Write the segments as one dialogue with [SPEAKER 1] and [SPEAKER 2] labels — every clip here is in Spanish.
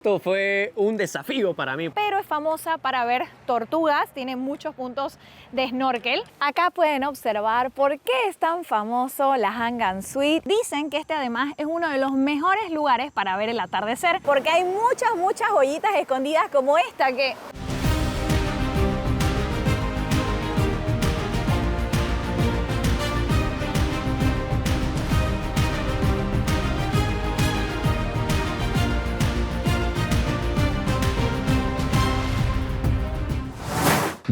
[SPEAKER 1] Esto fue un desafío para mí.
[SPEAKER 2] Pero es famosa para ver tortugas, tiene muchos puntos de snorkel. Acá pueden observar por qué es tan famoso la Hangan Suite. Dicen que este además es uno de los mejores lugares para ver el atardecer, porque hay muchas joyitas escondidas como esta que...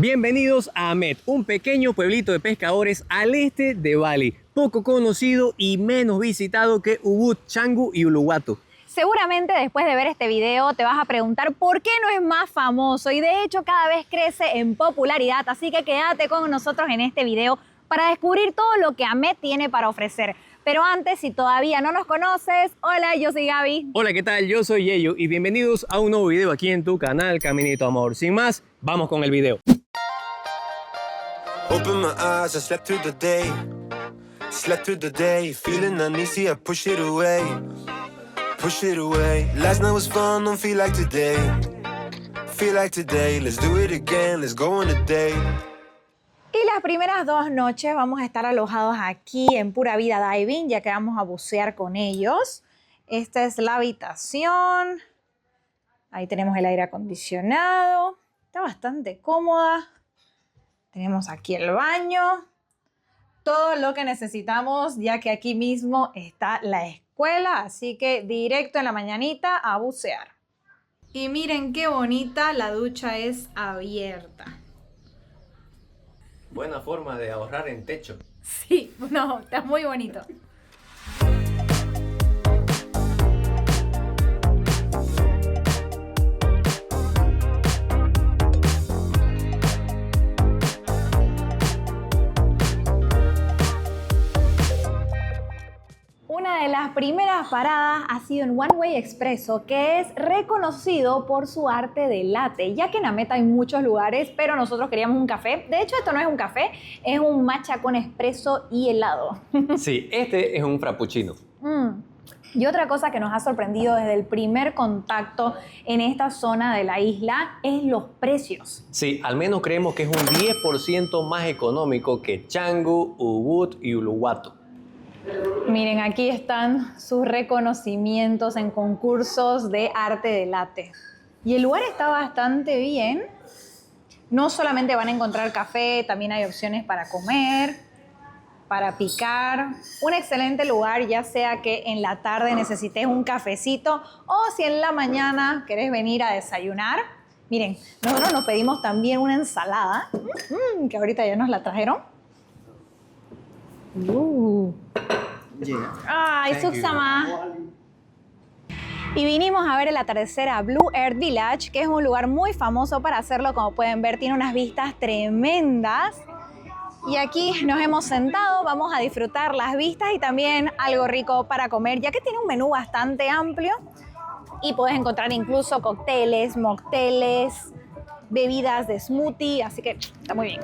[SPEAKER 1] Bienvenidos a Amet, un pequeño pueblito de pescadores al este de Bali, poco conocido y menos visitado que Ubud, Canggu y Uluwatu.
[SPEAKER 2] Seguramente después de ver este video te vas a preguntar por qué no es más famoso y de hecho cada vez crece en popularidad, así que quédate con nosotros en este video para descubrir todo lo que Amet tiene para ofrecer. Pero antes, si todavía no nos conoces, hola, yo soy Gaby.
[SPEAKER 1] Hola, ¿qué tal? Yo soy Yeyo y bienvenidos a un nuevo video aquí en tu canal Caminito Amor. Sin más, vamos con el video.
[SPEAKER 3] Open my eyes, I slept through the day, feeling uneasy, I push it away. Last night was fun, don't feel like today. Let's do it again, let's go on a date.
[SPEAKER 2] Y las primeras 2 noches vamos a estar alojados aquí en Pura Vida Diving, ya que vamos a bucear con ellos. Esta es la habitación. Ahí tenemos el aire acondicionado. Está bastante cómoda. Tenemos aquí el baño. Todo lo que necesitamos, ya que aquí mismo está la escuela. Así que directo en la mañanita a bucear. Y miren qué bonita, la ducha es abierta.
[SPEAKER 1] Buena forma de ahorrar en techo.
[SPEAKER 2] Sí, no, está muy bonito. Una de las primeras paradas ha sido en One Way Expresso, que es reconocido por su arte de latte, ya que en Amet hay muchos lugares, pero nosotros queríamos un café. De hecho, esto no es un café, es un matcha con espresso y helado.
[SPEAKER 1] Sí, este es un frappuccino.
[SPEAKER 2] Y otra cosa que nos ha sorprendido desde el primer contacto en esta zona de la isla es los precios.
[SPEAKER 1] Sí, al menos creemos que es un 10% más económico que Canggu, Ubud y Uluwatu.
[SPEAKER 2] Miren, aquí están sus reconocimientos en concursos de arte de latte. Y el lugar está bastante bien. No solamente van a encontrar café, también hay opciones para comer, para picar. Un excelente lugar, ya sea que en la tarde necesites un cafecito o si en la mañana querés venir a desayunar. Miren, nosotros nos pedimos también una ensalada, que ahorita ya nos la trajeron. Ay, Suksama. Y vinimos a ver el atardecer a Blue Earth Village, que es un lugar muy famoso para hacerlo. Como pueden ver, tiene unas vistas tremendas. Y aquí nos hemos sentado, vamos a disfrutar las vistas y también algo rico para comer, ya que tiene un menú bastante amplio. Y puedes encontrar incluso cócteles, mocteles, bebidas de smoothie, así que está muy bien.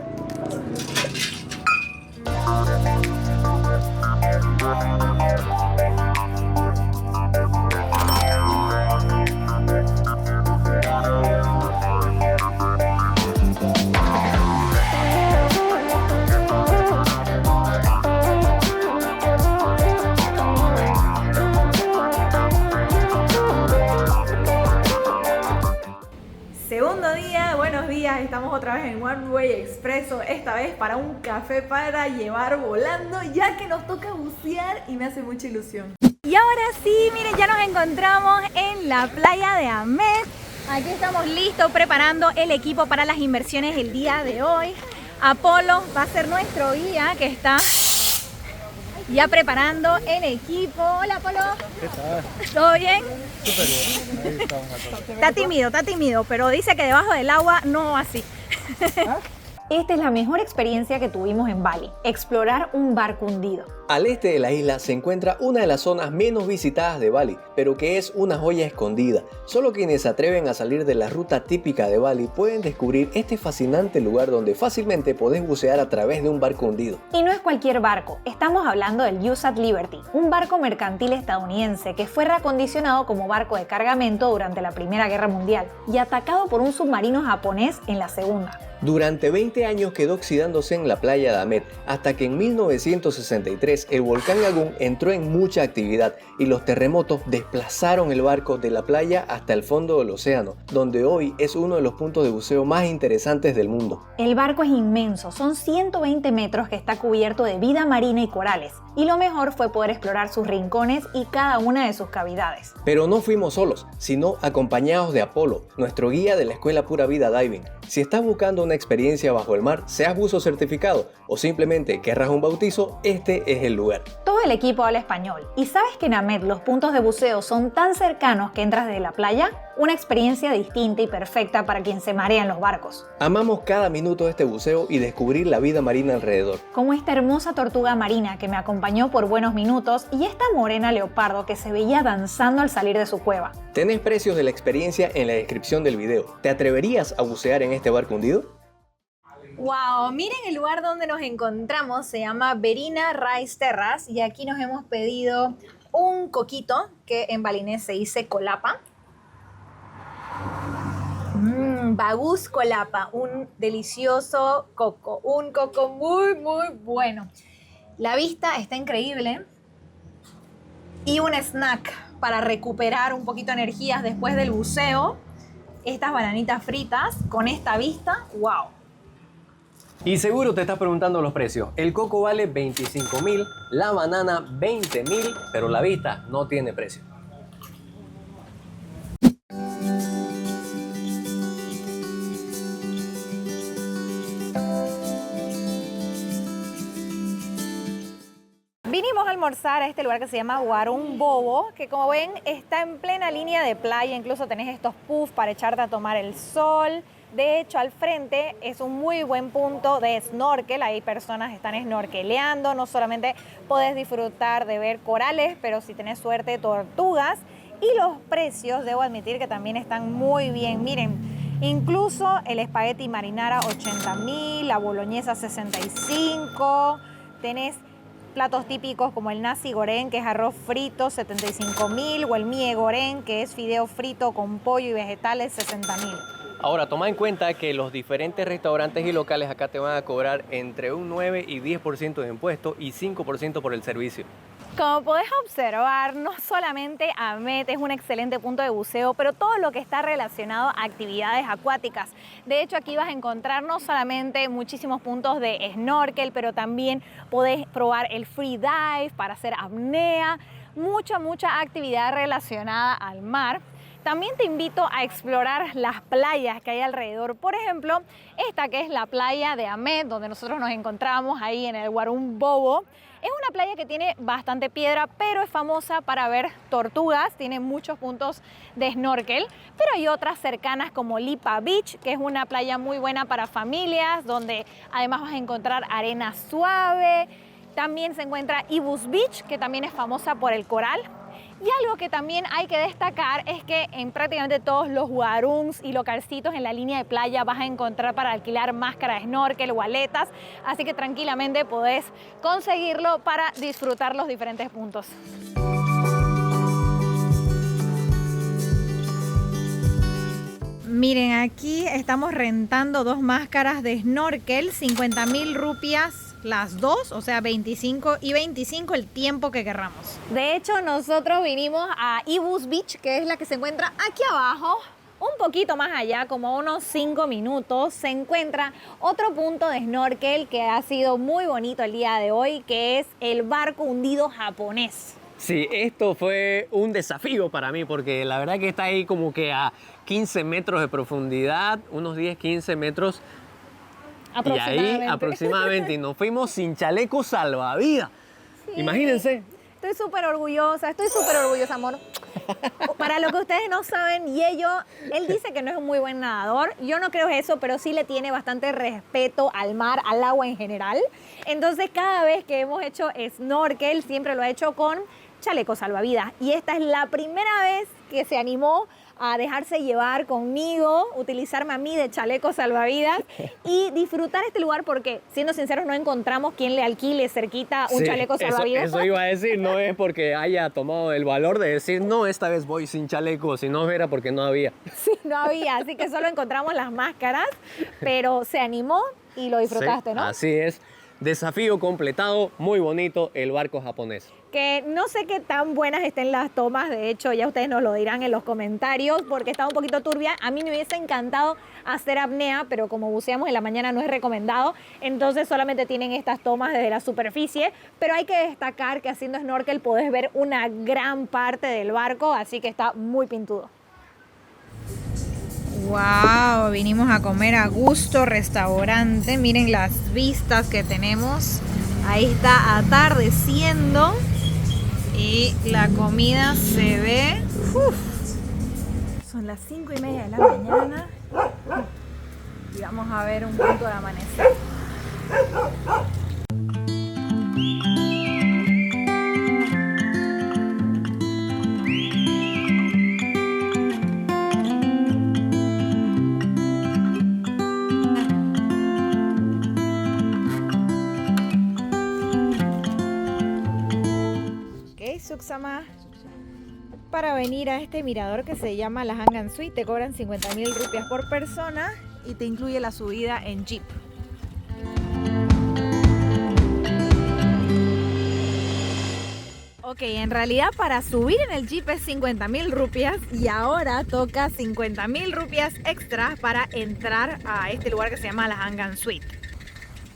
[SPEAKER 2] Segundo día, buenos días, estamos otra vez en One Way Expresso, esta vez para un café para llevar volando, ya que nos toca bucear y me hace mucha ilusión. Y ahora sí, miren, ya nos encontramos en la playa de Amet. Aquí estamos listos preparando el equipo para las inmersiones el día de hoy. Apolo va a ser nuestro guía que está ya preparando el equipo. Hola, Apolo.
[SPEAKER 4] ¿Qué tal?
[SPEAKER 2] ¿Todo bien?
[SPEAKER 4] Súper bien. Ahí estamos acá.
[SPEAKER 2] Está tímido, pero dice que debajo del agua no así. Esta es la mejor experiencia que tuvimos en Bali, explorar un barco hundido.
[SPEAKER 1] Al este de la isla se encuentra una de las zonas menos visitadas de Bali, pero que es una joya escondida. Solo quienes se atreven a salir de la ruta típica de Bali pueden descubrir este fascinante lugar donde fácilmente podés bucear a través de un barco hundido.
[SPEAKER 2] Y no es cualquier barco, estamos hablando del USAT Liberty, un barco mercantil estadounidense que fue reacondicionado como barco de cargamento durante la Primera Guerra Mundial y atacado por un submarino japonés en la Segunda.
[SPEAKER 1] Durante 20 años quedó oxidándose en la playa de Amet, hasta que en 1963 el volcán Agung entró en mucha actividad y los terremotos desplazaron el barco de la playa hasta el fondo del océano, donde hoy es uno de los puntos de buceo más interesantes del mundo.
[SPEAKER 2] El barco es inmenso, son 120 metros que está cubierto de vida marina y corales, y lo mejor fue poder explorar sus rincones y cada una de sus cavidades.
[SPEAKER 1] Pero no fuimos solos, sino acompañados de Apolo, nuestro guía de la Escuela Pura Vida Diving. Si estás buscando una experiencia bajo el mar, seas buzo certificado o simplemente querrás un bautizo, este es el lugar.
[SPEAKER 2] Todo el equipo habla español. ¿Y sabes que en Amet los puntos de buceo son tan cercanos que entras desde la playa? Una experiencia distinta y perfecta para quien se marea en los barcos.
[SPEAKER 1] Amamos cada minuto de este buceo y descubrir la vida marina alrededor.
[SPEAKER 2] Como esta hermosa tortuga marina que me acompañó por buenos minutos y esta morena leopardo que se veía danzando al salir de su cueva.
[SPEAKER 1] Tenés precios de la experiencia en la descripción del video. ¿Te atreverías a bucear en este barco hundido?
[SPEAKER 2] ¡Wow! Miren el lugar donde nos encontramos, se llama Berina Rice Terrace y aquí nos hemos pedido un coquito que en balinés se dice colapa. Bagus colapa, un delicioso coco, un coco muy bueno. La vista está increíble y un snack para recuperar un poquito de energías después del buceo. Estas bananitas fritas con esta vista, ¡wow!
[SPEAKER 1] Y seguro te estás preguntando los precios. El coco vale 25.000, la banana 20.000, pero la vista no tiene precio.
[SPEAKER 2] Vinimos a almorzar a este lugar que se llama Warung Bobo, que como ven está en plena línea de playa, incluso tenés estos puffs para echarte a tomar el sol. De hecho, al frente es un muy buen punto de snorkel, ahí personas están snorkeleando, no solamente podés disfrutar de ver corales, pero si tenés suerte, tortugas. Y los precios, debo admitir que también están muy bien, miren. Incluso el espagueti marinara 80.000, la boloñesa 65, tenés platos típicos como el nasi goreng, que es arroz frito, 75.000, o el mie goreng, que es fideo frito con pollo y vegetales, 60.000.
[SPEAKER 1] Ahora, toma en cuenta que los diferentes restaurantes y locales acá te van a cobrar entre un 9 y 10% de impuestos y 5% por el servicio.
[SPEAKER 2] Como podés observar, no solamente Amet es un excelente punto de buceo, pero todo lo que está relacionado a actividades acuáticas. De hecho, aquí vas a encontrar no solamente muchísimos puntos de snorkel, pero también podés probar el free dive para hacer apnea, mucha actividad relacionada al mar. También te invito a explorar las playas que hay alrededor. Por ejemplo, esta que es la playa de Amet, donde nosotros nos encontramos ahí en el Warung Bobo. Es una playa que tiene bastante piedra, pero es famosa para ver tortugas, tiene muchos puntos de snorkel, pero hay otras cercanas como Lipa Beach, que es una playa muy buena para familias, donde además vas a encontrar arena suave. También se encuentra Ibis Beach, que también es famosa por el coral. Y algo que también hay que destacar es que en prácticamente todos los warungs y localcitos en la línea de playa vas a encontrar para alquilar máscara de snorkel o aletas, así que tranquilamente podés conseguirlo para disfrutar los diferentes puntos. Miren, aquí estamos rentando dos máscaras de snorkel, 50.000 rupias las dos, o sea 25 y 25 el tiempo que querramos. De hecho, nosotros vinimos a Ibis Beach, que es la que se encuentra aquí abajo. Un poquito más allá, como unos 5 minutos, se encuentra otro punto de snorkel que ha sido muy bonito el día de hoy, que es el barco hundido japonés.
[SPEAKER 1] Sí, esto fue un desafío para mí porque la verdad que está ahí como que a 15 metros de profundidad, unos 10-15 metros. Y ahí aproximadamente, y nos fuimos sin chaleco salvavidas. Sí. Imagínense.
[SPEAKER 2] Estoy súper orgullosa, amor. Para lo que ustedes no saben, él dice que no es un muy buen nadador. Yo no creo eso, pero sí le tiene bastante respeto al mar, al agua en general. Entonces, cada vez que hemos hecho snorkel, siempre lo ha hecho con chaleco salvavidas. Y esta es la primera vez que se animó a dejarse llevar conmigo, utilizarme a mí de chaleco salvavidas y disfrutar este lugar porque, siendo sinceros, no encontramos quien le alquile cerquita un chaleco salvavidas.
[SPEAKER 1] Eso iba a decir, no es porque haya tomado el valor de decir, no, esta vez voy sin chaleco, si no era porque no había.
[SPEAKER 2] Sí, no había, así que solo encontramos las máscaras, pero se animó y lo disfrutaste,
[SPEAKER 1] Sí,
[SPEAKER 2] ¿no?
[SPEAKER 1] así es. Desafío completado, muy bonito el barco japonés.
[SPEAKER 2] Que no sé qué tan buenas estén las tomas, de hecho ya ustedes nos lo dirán en los comentarios porque está un poquito turbia. A mí me hubiese encantado hacer apnea, pero como buceamos en la mañana no es recomendado, entonces solamente tienen estas tomas desde la superficie, pero hay que destacar que haciendo snorkel podés ver una gran parte del barco, así que está muy pintudo. Wow, vinimos a comer a Gusto Restaurante. Miren las vistas que tenemos. Ahí está atardeciendo y la comida se ve. Son las 5:30 de la mañana y vamos a ver un punto de amanecer. Suksama, para venir a este mirador que se llama la Hangan Suite te cobran 50.000 rupias por persona y te incluye la subida en jeep. Ok, en realidad para subir en el jeep es 50.000 rupias y ahora toca 50.000 rupias extras para entrar a este lugar que se llama la Hangan Suite.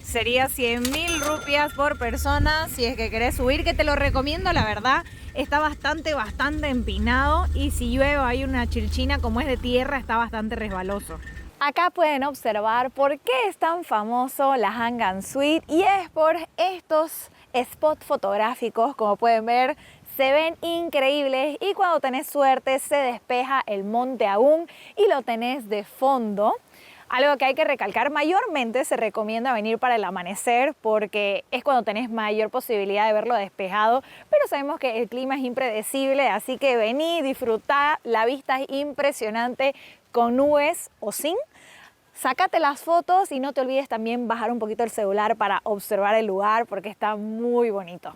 [SPEAKER 2] Sería 100.000 rupias por persona si es que querés subir, que te lo recomiendo, la verdad. Está bastante empinado y si llueve hay una chilchina, como es de tierra, está bastante resbaloso. Acá pueden observar por qué es tan famoso la Hangan Suite y es por estos spots fotográficos, como pueden ver. Se ven increíbles y cuando tenés suerte se despeja el Monte Agung y lo tenés de fondo. Algo que hay que recalcar, mayormente se recomienda venir para el amanecer porque es cuando tenés mayor posibilidad de verlo despejado, pero sabemos que el clima es impredecible, así que vení, disfrutá, la vista es impresionante con nubes o sin. Sácate las fotos y no te olvides también bajar un poquito el celular para observar el lugar porque está muy bonito.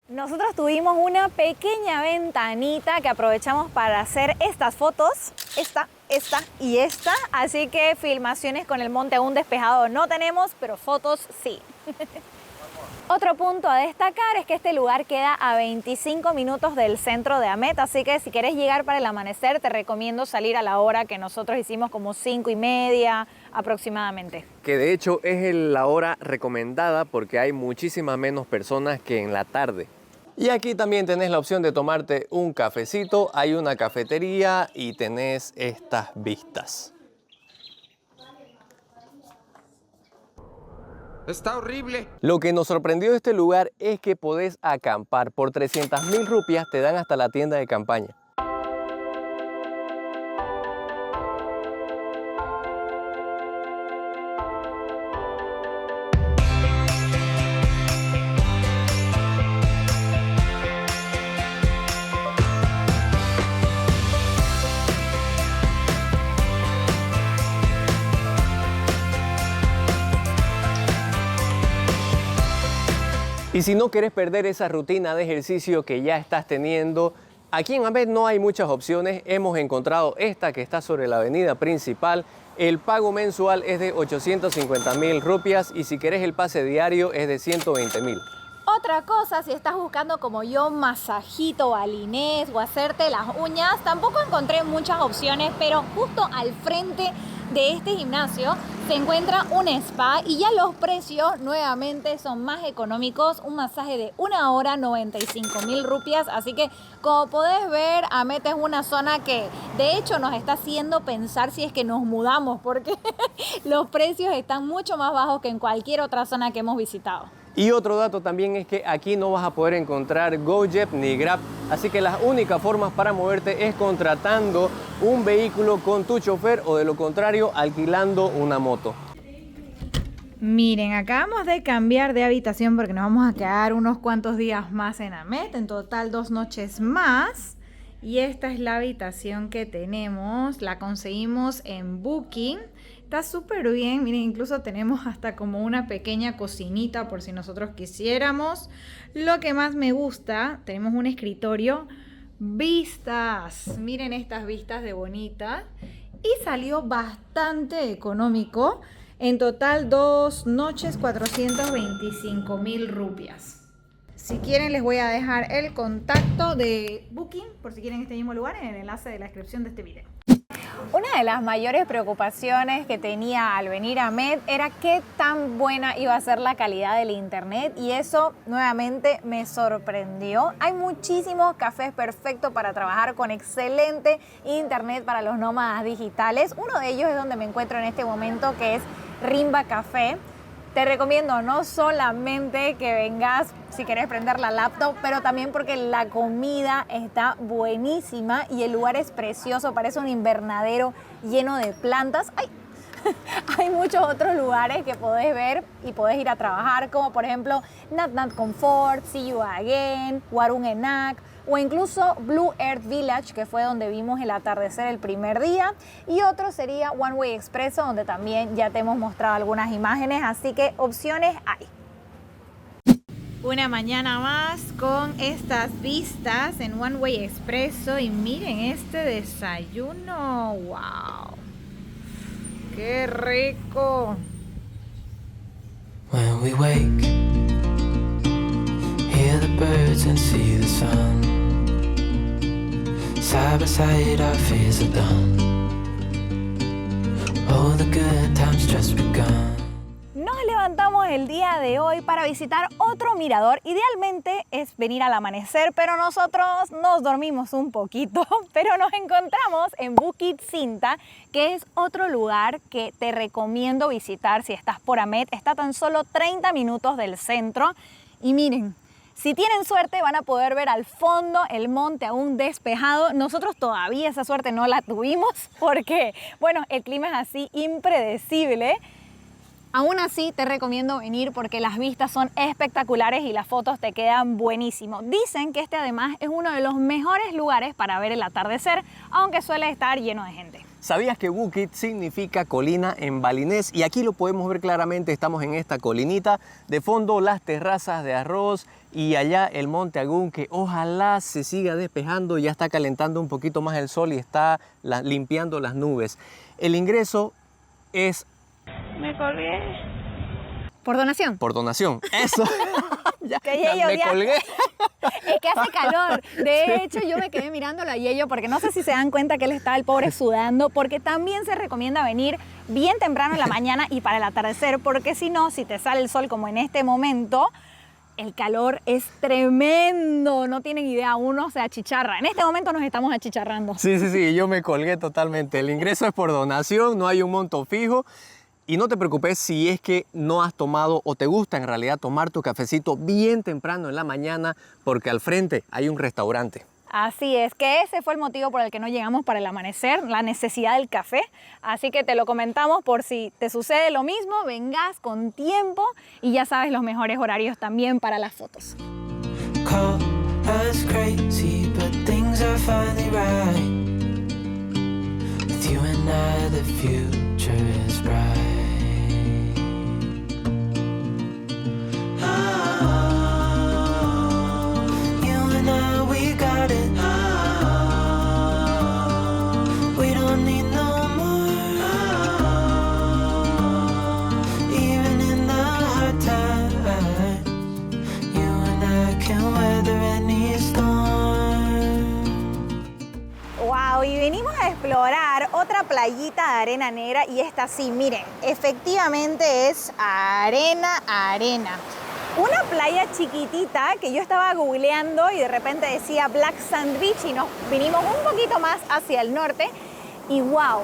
[SPEAKER 2] Nosotros tuvimos una pequeña ventanita que aprovechamos para hacer estas fotos, esta y esta, así que filmaciones con el Monte Agung despejado no tenemos, pero fotos sí. Otro punto a destacar es que este lugar queda a 25 minutos del centro de Amet, así que si querés llegar para el amanecer te recomiendo salir a la hora que nosotros hicimos, como 5:30 aproximadamente.
[SPEAKER 1] Que de hecho es la hora recomendada porque hay muchísimas menos personas que en la tarde. Y aquí también tenés la opción de tomarte un cafecito, hay una cafetería y tenés estas vistas.
[SPEAKER 5] Está horrible.
[SPEAKER 1] Lo que nos sorprendió de este lugar es que podés acampar. Por 300.000 rupias te dan hasta la tienda de campaña. Y si no quieres perder esa rutina de ejercicio que ya estás teniendo, aquí en Amet no hay muchas opciones. Hemos encontrado esta que está sobre la avenida principal. El pago mensual es de 850.000 rupias y si querés el pase diario es de 120.000.
[SPEAKER 2] Otra cosa, si estás buscando como yo masajito, balinés o hacerte las uñas, tampoco encontré muchas opciones, pero justo al frente de este gimnasio se encuentra un spa y ya los precios nuevamente son más económicos. Un masaje de 1 hora, 95.000 rupias. Así que como podés ver, Amet es una zona que de hecho nos está haciendo pensar si es que nos mudamos, porque los precios están mucho más bajos que en cualquier otra zona que hemos visitado.
[SPEAKER 1] Y otro dato también es que aquí no vas a poder encontrar Gojek ni Grab, así que las únicas formas para moverte es contratando un vehículo con tu chofer o de lo contrario alquilando una moto.
[SPEAKER 2] Miren, acabamos de cambiar de habitación porque nos vamos a quedar unos cuantos días más en Amet, en total 2 noches más. Y esta es la habitación que tenemos, la conseguimos en Booking. Está súper bien, miren, incluso tenemos hasta como una pequeña cocinita por si nosotros quisiéramos. Lo que más me gusta, tenemos un escritorio, vistas, miren estas vistas de bonitas. Y salió bastante económico, en total 2 noches 425.000 rupias. Si quieren les voy a dejar el contacto de Booking, por si quieren este mismo lugar, en el enlace de la descripción de este video. Una de las mayores preocupaciones que tenía al venir a Amet era qué tan buena iba a ser la calidad del internet, y eso nuevamente me sorprendió. Hay muchísimos cafés perfectos para trabajar con excelente internet para los nómadas digitales. Uno de ellos es donde me encuentro en este momento, que es Rimba Café. Te recomiendo no solamente que vengas si quieres prender la laptop, pero también porque la comida está buenísima y el lugar es precioso, parece un invernadero lleno de plantas. ¡Ay! Hay muchos otros lugares que podés ver y podés ir a trabajar, como por ejemplo Nat Nat Comfort, See You Again, Warung Enak, o incluso Blue Earth Village, que fue donde vimos el atardecer el primer día, y otro sería One Way Expresso, donde también ya te hemos mostrado algunas imágenes, así que opciones hay. Una mañana más con estas vistas en One Way Expresso, y miren este desayuno, wow, qué rico.
[SPEAKER 5] When we wake, hear the birds and see the sun. Side by side our fears are done. Oh, the good times just begun.
[SPEAKER 2] Nos levantamos el día de hoy para visitar otro mirador. Idealmente es venir al amanecer, pero nosotros nos dormimos un poquito. Pero nos encontramos en Bukit Sinta, que es otro lugar que te recomiendo visitar si estás por Amet. Está a tan solo 30 minutos del centro. Y miren, si tienen suerte van a poder ver al fondo el monte aún despejado. Nosotros todavía esa suerte no la tuvimos porque, bueno, el clima es así impredecible. Aún así te recomiendo venir porque las vistas son espectaculares y las fotos te quedan buenísimo. Dicen que este además es uno de los mejores lugares para ver el atardecer, aunque suele estar lleno de gente.
[SPEAKER 1] ¿Sabías que Bukit significa colina en balinés? Y aquí lo podemos ver claramente, estamos en esta colinita. De fondo las terrazas de arroz y allá el monte Agung, que ojalá se siga despejando. Ya está calentando un poquito más el sol y está limpiando las nubes. El ingreso es...
[SPEAKER 2] Me colgué. ¿Por donación?
[SPEAKER 1] Por donación, eso. Ya,
[SPEAKER 2] me
[SPEAKER 1] colgué.
[SPEAKER 2] Es que hace calor. De hecho, yo me quedé mirando a Yeyo porque no sé si se dan cuenta que él estaba el pobre sudando, porque también se recomienda venir bien temprano en la mañana y para el atardecer, porque si no, si te sale el sol como en este momento, el calor es tremendo. No tienen idea, uno se achicharra. En este momento nos estamos achicharrando.
[SPEAKER 1] Sí, yo me colgué totalmente. El ingreso es por donación, no hay un monto fijo. Y no te preocupes si es que no has tomado o te gusta en realidad tomar tu cafecito bien temprano en la mañana, porque al frente hay un restaurante.
[SPEAKER 2] Así es, que ese fue el motivo por el que no llegamos para el amanecer, la necesidad del café. Así que te lo comentamos por si te sucede lo mismo, vengas con tiempo y ya sabes los mejores horarios también para las fotos.
[SPEAKER 5] Call us crazy, but things are finally right. With you and I, the future is bright.
[SPEAKER 2] otra playita de arena negra y esta sí, miren, efectivamente es arena. Una playa chiquitita que yo estaba googleando y de repente decía Black Sand Beach y nos vinimos un poquito más hacia el norte y wow,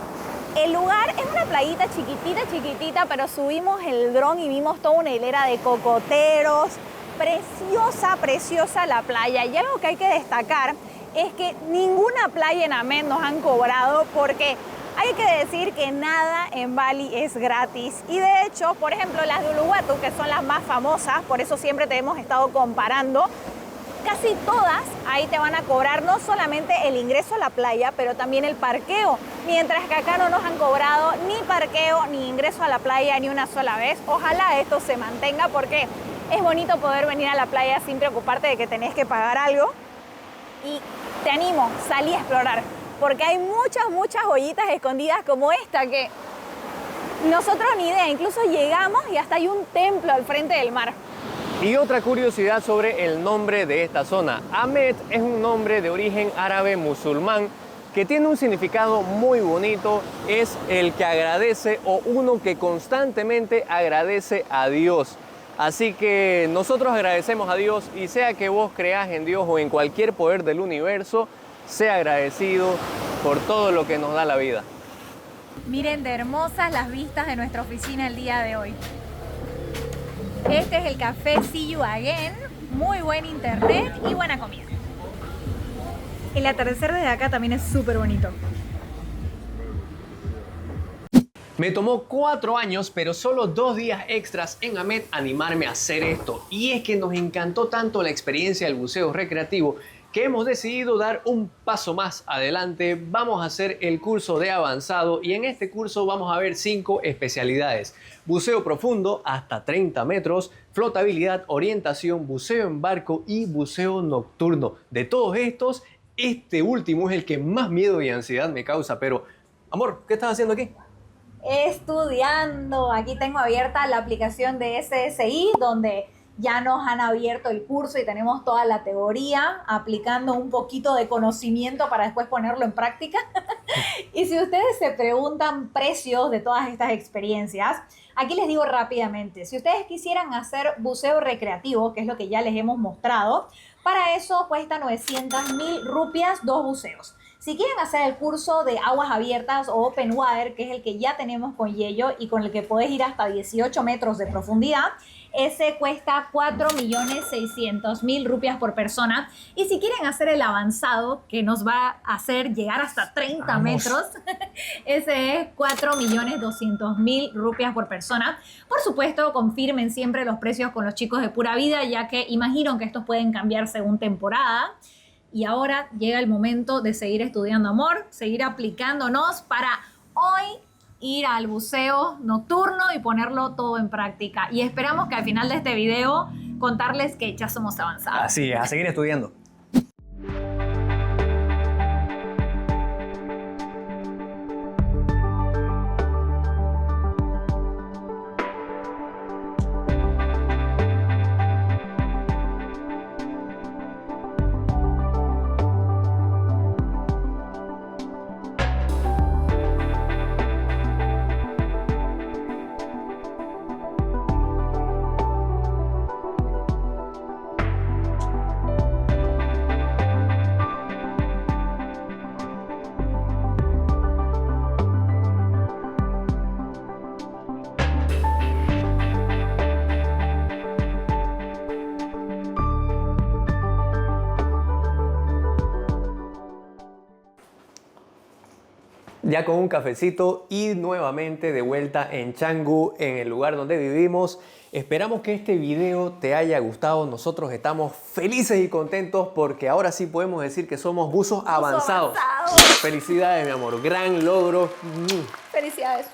[SPEAKER 2] el lugar es una playita chiquitita, pero subimos el dron y vimos toda una hilera de cocoteros. Preciosa la playa. Y algo que hay que destacar es que ninguna playa en Amed nos han cobrado porque hay que decir que nada en Bali es gratis. Y de hecho, por ejemplo, las de Uluwatu, que son las más famosas, por eso siempre te hemos estado comparando, casi todas ahí te van a cobrar no solamente el ingreso a la playa, pero también el parqueo. Mientras que acá no nos han cobrado ni parqueo ni ingreso a la playa ni una sola vez. Ojalá esto se mantenga porque es bonito poder venir a la playa sin preocuparte de que tenés que pagar algo. Y te animo, salí a explorar, porque hay muchas joyitas escondidas como esta que nosotros ni idea. Incluso llegamos y hasta hay un templo al frente del mar.
[SPEAKER 1] Y otra curiosidad sobre el nombre de esta zona. Amed es un nombre de origen árabe musulmán que tiene un significado muy bonito. Es el que agradece o uno que constantemente agradece a Dios. Así que nosotros agradecemos a Dios y sea que vos creas en Dios o en cualquier poder del universo, sea agradecido por todo lo que nos da la vida.
[SPEAKER 2] Miren de hermosas las vistas de nuestra oficina el día de hoy. Este es el café See You Again, muy buen internet y buena comida. El atardecer desde acá también es súper bonito.
[SPEAKER 1] Me tomó 4 años, pero solo 2 días extras en Amed animarme a hacer esto. Y es que nos encantó tanto la experiencia del buceo recreativo que hemos decidido dar un paso más adelante. Vamos a hacer el curso de avanzado y en este curso vamos a ver 5 especialidades. Buceo profundo hasta 30 metros, flotabilidad, orientación, buceo en barco y buceo nocturno. De todos estos, este último es el que más miedo y ansiedad me causa. Pero, amor, ¿qué estás haciendo aquí?
[SPEAKER 2] Estudiando. Aquí tengo abierta la aplicación de SSI donde ya nos han abierto el curso y tenemos toda la teoría, aplicando un poquito de conocimiento para después ponerlo en práctica. Y si ustedes se preguntan precios de todas estas experiencias, aquí les digo rápidamente, si ustedes quisieran hacer buceo recreativo, que es lo que ya les hemos mostrado, para eso cuesta 900.000 rupias 2 buceos. Si quieren hacer el curso de aguas abiertas o open water, que es el que ya tenemos con Yello y con el que podés ir hasta 18 metros de profundidad, ese cuesta 4.600.000 rupias por persona. Y si quieren hacer el avanzado, que nos va a hacer llegar hasta 30 metros, ese es 4.200.000 rupias por persona. Por supuesto, confirmen siempre los precios con los chicos de Pura Vida, ya que imagino que estos pueden cambiar según temporada. Y ahora llega el momento de seguir estudiando, amor, seguir aplicándonos para hoy ir al buceo nocturno y ponerlo todo en práctica. Y esperamos que al final de este video contarles que ya somos avanzados.
[SPEAKER 1] Así es, a seguir estudiando. Ya con un cafecito y nuevamente de vuelta en Canggu, en el lugar donde vivimos. Esperamos que este video te haya gustado. Nosotros estamos felices y contentos porque ahora sí podemos decir que somos buzos avanzados. Felicidades, mi amor. Gran logro.
[SPEAKER 2] Felicidades.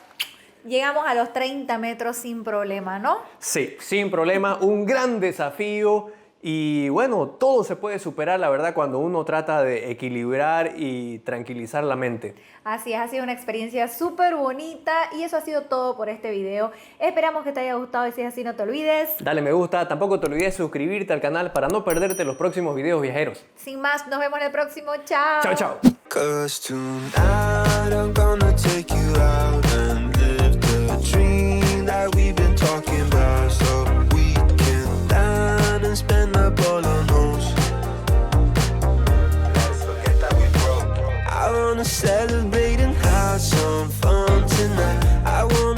[SPEAKER 2] Llegamos a los 30 metros sin problema, ¿no?
[SPEAKER 1] Sí, sin problema. Un gran desafío. Y bueno, todo se puede superar, la verdad, cuando uno trata de equilibrar y tranquilizar la mente.
[SPEAKER 2] Así es, ha sido una experiencia súper bonita y eso ha sido todo por este video. Esperamos que te haya gustado y si es así no te olvides.
[SPEAKER 1] Dale me gusta, tampoco te olvides suscribirte al canal para no perderte los próximos videos viajeros.
[SPEAKER 2] Sin más, nos vemos en el próximo. Chao.
[SPEAKER 1] Chao, chao.
[SPEAKER 3] 'Cause tonight Tonight I'm gonna take you out and live the dream that we've been talking about.